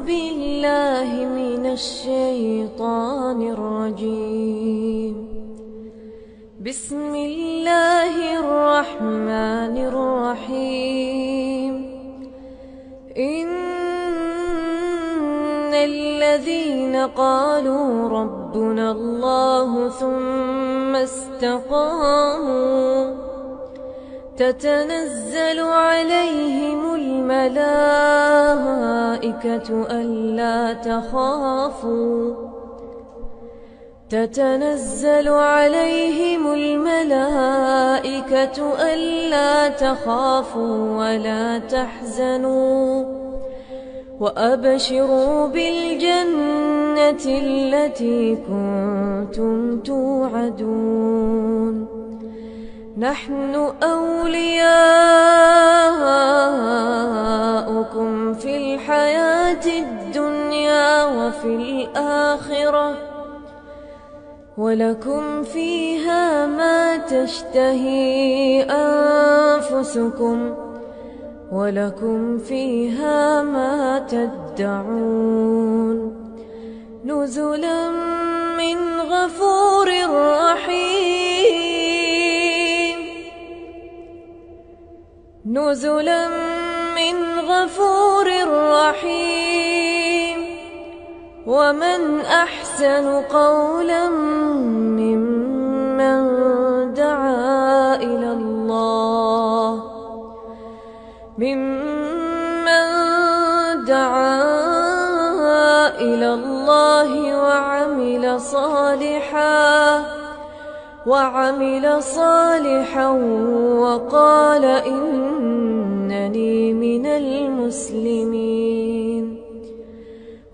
بالله من الشيطان الرجيم. بسم الله الرحمن الرحيم. إن الذين قالوا ربنا الله ثم استقاموا تتنزل عليهم الملائكة ألا تخافوا ولا تحزنوا وأبشروا بالجنة التي كنتم توعدون. نحن أولياؤكم في الحياة الدنيا وفي الآخرة ولكم فيها ما تشتهي أنفسكم ولكم فيها ما تدعون. نزلا من غفور رحيم. نزلا من غفور رحيم. ومن أحسن قولا ممن دعا إلى الله وعمل صالحا وقال إنني من المسلمين.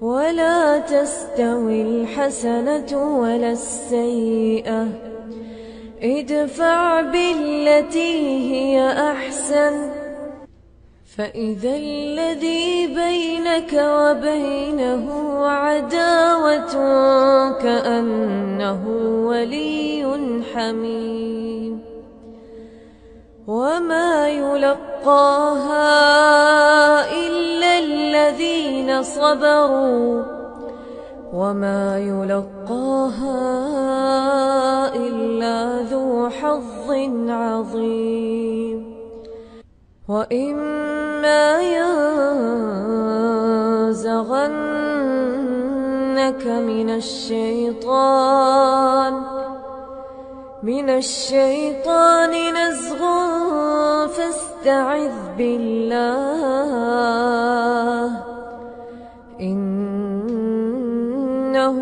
ولا تستوي الحسنة ولا السيئة، ادفع بالتي هي أحسن فإذا الذي بينك وبينه عداوة كأنه ولي حميم. وما يلقاها إلا الذين صبروا وما يلقاها إلا ذو حظ عظيم. وإما ينزغنك من الشيطان نزغ فاستعذ بالله إنه